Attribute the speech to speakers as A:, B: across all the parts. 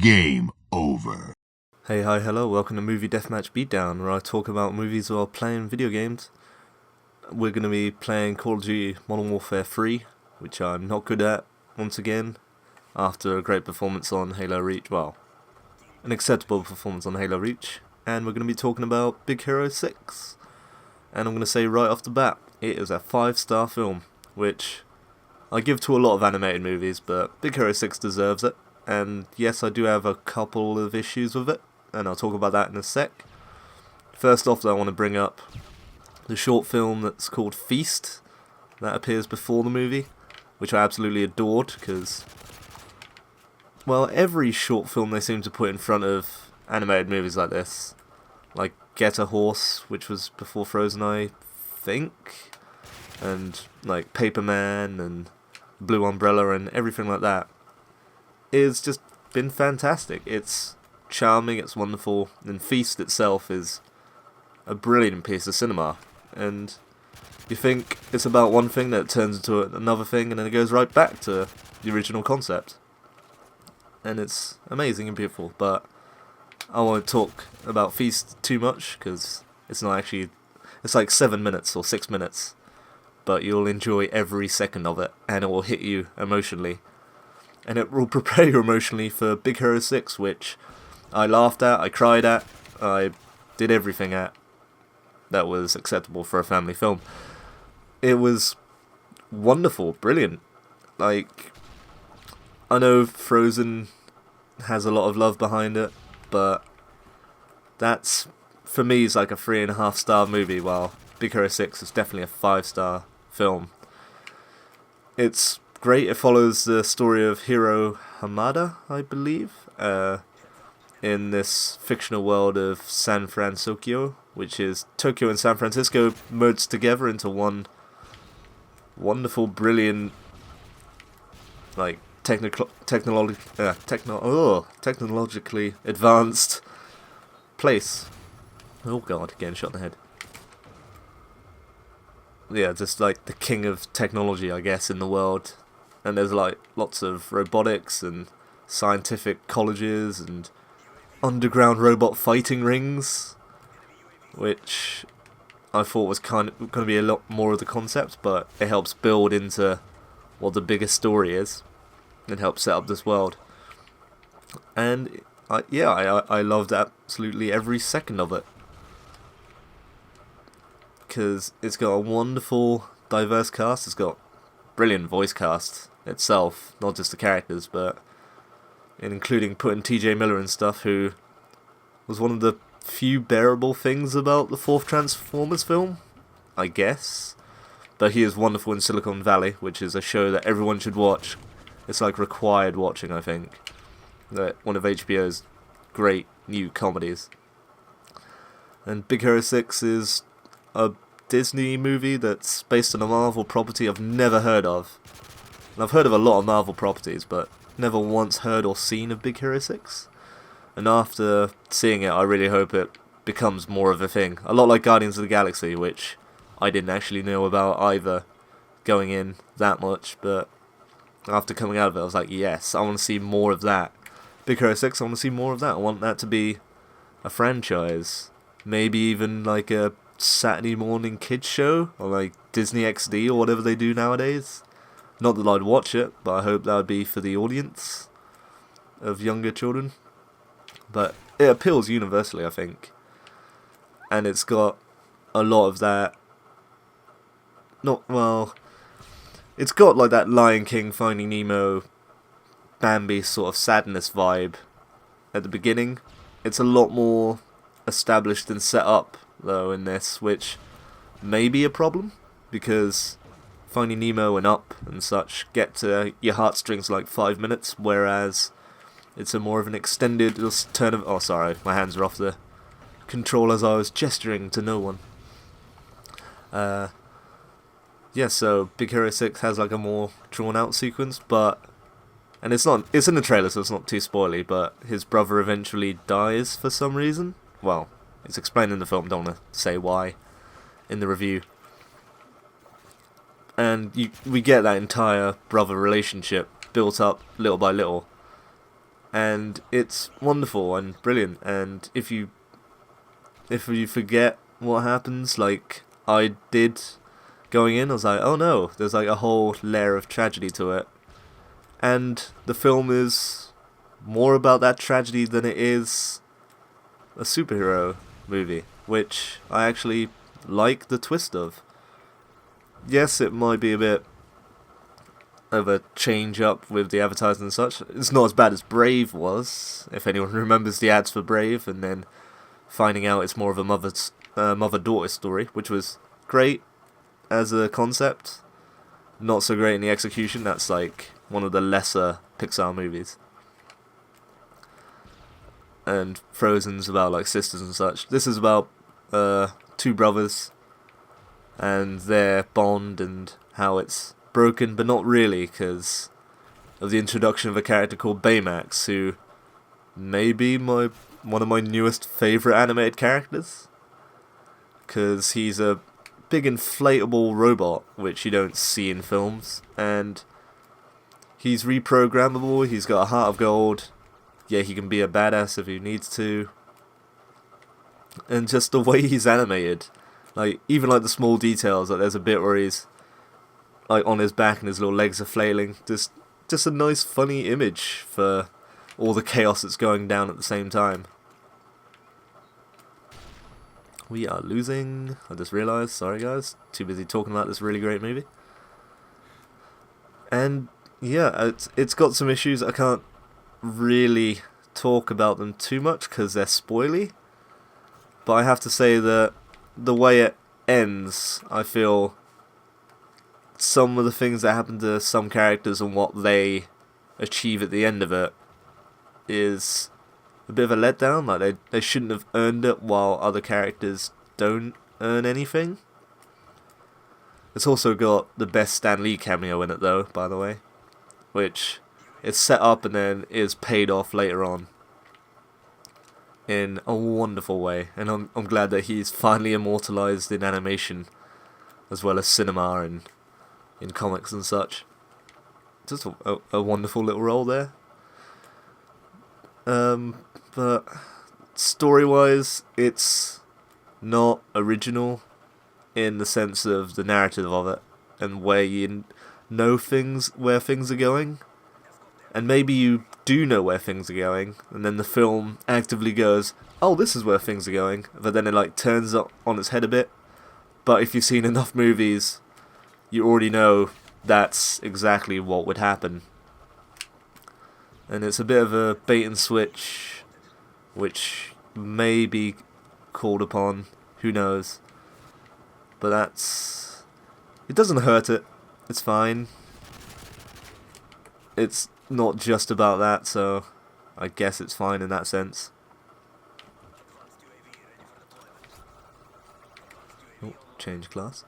A: Game over.
B: Hey, hi, hello, welcome to Movie Deathmatch Beatdown, where I talk about movies while playing video games. We're going to be playing Call of Duty Modern Warfare 3, which I'm not good at, once again, after a great performance on Halo Reach, well, an acceptable performance on Halo Reach, and we're going to be talking about Big Hero 6. And I'm going to say right off the bat, it is a 5-star film, which I give to a lot of animated movies, but Big Hero 6 deserves it. And yes, I do have a couple of issues with it, and I'll talk about that in a sec. First off, though, I want to bring up the short film that's called Feast, that appears before the movie, which I absolutely adored, because, well, every short film they seem to put in front of animated movies like this, like Get a Horse, which was before Frozen, I think, and like Paperman and Blue Umbrella and everything like that, is just been fantastic. It's charming, it's wonderful, and Feast itself is a brilliant piece of cinema. And you think it's about one thing, that it turns into another thing, and then it goes right back to the original concept. And it's amazing and beautiful, but I won't talk about Feast too much, because it's not actually, it's like 7 minutes or 6 minutes, but you'll enjoy every second of it, and it will hit you emotionally. And it will prepare you emotionally for Big Hero 6, which I laughed at, I cried at, I did everything at that was acceptable for a family film. It was wonderful, brilliant. Like, I know Frozen has a lot of love behind it, but that's, for me, is like a 3.5-star movie, while Big Hero 6 is definitely a 5-star film. It's great. It follows the story of Hiro Hamada, I believe, in this fictional world of San Francisco, which is Tokyo and San Francisco merged together into one wonderful, brilliant, like technologically advanced place. Oh god, getting shot in the head. Yeah, just like the king of technology, I guess, in the world. And there's like lots of robotics and scientific colleges and underground robot fighting rings, which I thought was kind of going to be a lot more of the concept, but it helps build into what the biggest story is and helps set up this world. And I loved absolutely every second of it, because it's got a wonderful, diverse cast. It's got brilliant voice cast itself, not just the characters, but including putting TJ Miller and stuff, who was one of the few bearable things about the fourth Transformers film, I guess. But he is wonderful in Silicon Valley, which is a show that everyone should watch. It's like required watching, I think. One of HBO's great new comedies. And Big Hero 6 is a Disney movie that's based on a Marvel property I've never heard of. And I've heard of a lot of Marvel properties, but never once heard or seen of Big Hero 6. And after seeing it, I really hope it becomes more of a thing. A lot like Guardians of the Galaxy, which I didn't actually know about either going in that much, but after coming out of it, I was like, yes, I want to see more of that. Big Hero 6, I want to see more of that. I want that to be a franchise. Maybe even like a Saturday morning kids show, or like Disney XD or whatever they do nowadays. Not that I'd watch it, but I hope that would be for the audience of younger children. But it appeals universally, I think. And it's got a lot of that. It's got like that Lion King, Finding Nemo, Bambi sort of sadness vibe at the beginning. It's a lot more established and set up, though, in this, which may be a problem, because Finding Nemo and Up and such get to your heartstrings like 5 minutes, whereas it's a more of an extended turn of... Oh, sorry, my hands are off the control as I was gesturing to no one. So Big Hero 6 has like a more drawn-out sequence, but... And it's in the trailer, so it's not too spoily, but his brother eventually dies for some reason. Well, it's explained in the film, don't want to say why in the review. And we get that entire brother relationship built up little by little. and it's wonderful and brilliant. And if you forget what happens, like I did going in, I was like, oh no, there's like a whole layer of tragedy to it. And the film is more about that tragedy than it is a superhero movie, which I actually like the twist of. Yes, it might be a bit of a change up with the advertising and such. It's not as bad as Brave was, if anyone remembers the ads for Brave, and then finding out it's more of a mother-daughter story, which was great as a concept, not so great in the execution. That's like one of the lesser Pixar movies. And Frozen's about like sisters and such. This is about two brothers and their bond and how it's broken, but not really, because of the introduction of a character called Baymax, who may be one of my newest favourite animated characters, because he's a big inflatable robot, which you don't see in films, and he's reprogrammable, he's got a heart of gold, yeah, he can be a badass if he needs to, and just the way he's animated, like, even like the small details, like there's a bit where he's like on his back and his little legs are flailing, just a nice funny image for all the chaos that's going down at the same time. We are losing, I just realised, sorry guys, too busy talking about this really great movie. And yeah, it's got some issues. I can't really talk about them too much because they're spoily, but I have to say that the way it ends, I feel some of the things that happen to some characters and what they achieve at the end of it is a bit of a letdown. Like they shouldn't have earned it, while other characters don't earn anything. It's also got the best Stan Lee cameo in it though, by the way, which is set up and then is paid off later on in a wonderful way, and I'm glad that he's finally immortalized in animation as well as cinema and in comics and such. Just a wonderful little role there. But story-wise, it's not original in the sense of the narrative of it and where you know where things are going. And maybe you do know where things are going, and then the film actively goes, oh, this is where things are going, but then it like turns up on its head a bit. But if you've seen enough movies, you already know that's exactly what would happen. And it's a bit of a bait and switch, which may be called upon, who knows. But it doesn't hurt it, it's fine. It's not just about that, so I guess it's fine in that sense. Oh, change class.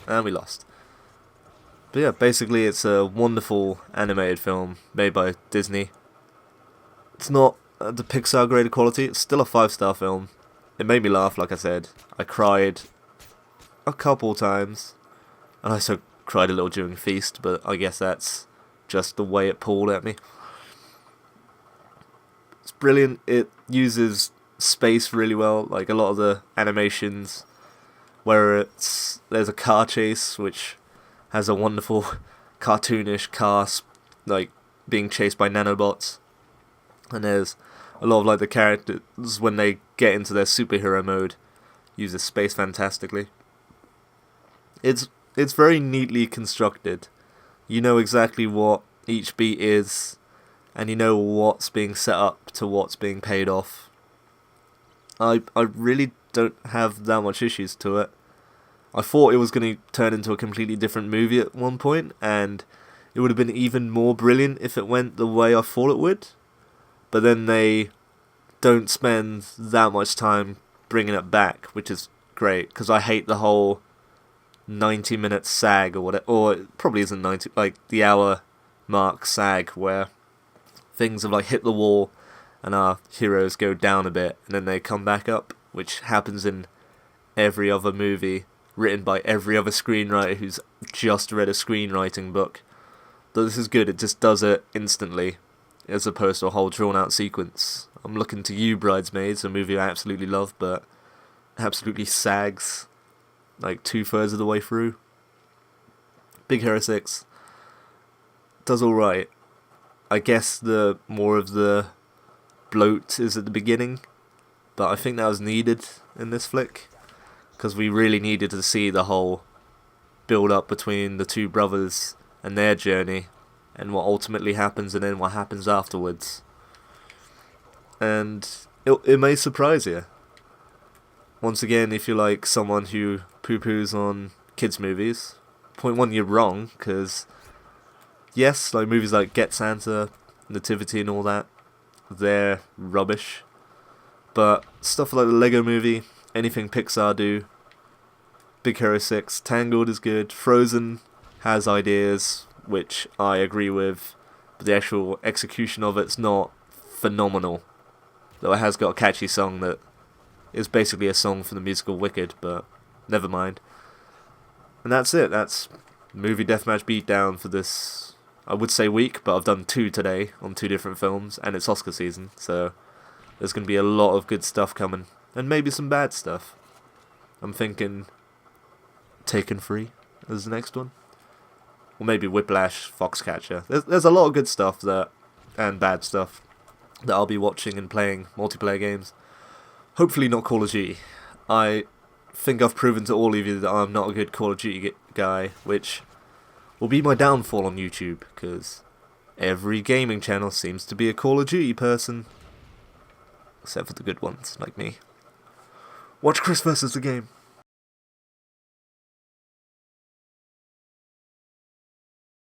B: And we lost. But yeah, basically it's a wonderful animated film made by Disney. It's not the Pixar graded quality, it's still a 5-star film. It made me laugh, like I said. I cried a couple times, and I also cried a little during Feast, but I guess that's just the way it pulled at me. It's brilliant. It uses space really well, like a lot of the animations where there's a car chase which has a wonderful cartoonish car like being chased by nanobots, and there's a lot of like the characters when they get into their superhero mode uses space fantastically. It's very neatly constructed. You know exactly what each beat is, and you know what's being set up to what's being paid off. I really don't have that much issues to it. I thought it was going to turn into a completely different movie at one point, and it would have been even more brilliant if it went the way I thought it would. But then they don't spend that much time bringing it back, which is great, because I hate the whole 90-minute sag or whatever, or it probably isn't 90, like the hour mark sag where things have like hit the wall and our heroes go down a bit and then they come back up, which happens in every other movie written by every other screenwriter who's just read a screenwriting book. this is good. It just does it instantly, as opposed to a whole drawn-out sequence. I'm looking to you, Bridesmaids, a movie I absolutely love, but absolutely sags like 2/3 of the way through. Big Hero 6 does alright. I guess the more of the bloat is at the beginning, but I think that was needed in this flick, because we really needed to see the whole build up between the two brothers and their journey, and what ultimately happens, and then what happens afterwards. And it may surprise you. Once again, if you're like someone who poo-poos on kids' movies, point one, you're wrong, because yes, like movies like Get Santa, Nativity and all that, they're rubbish. But stuff like the Lego Movie, anything Pixar do, Big Hero 6, Tangled is good, Frozen has ideas which I agree with, but the actual execution of it's not phenomenal. Though it has got a catchy song that is basically a song from the musical Wicked, but never mind. And that's it. That's Movie Deathmatch Beatdown for this, I would say, week, but I've done 2 today on 2 different films, and it's Oscar season, so there's going to be a lot of good stuff coming, and maybe some bad stuff. I'm thinking Taken Free as the next one, or maybe Whiplash, Foxcatcher. There's a lot of good stuff that, and bad stuff, that I'll be watching and playing multiplayer games. Hopefully not Call of Duty. I think I've proven to all of you that I'm not a good Call of Duty guy, which will be my downfall on YouTube, because every gaming channel seems to be a Call of Duty person. Except for the good ones, like me. Watch Chris versus the game.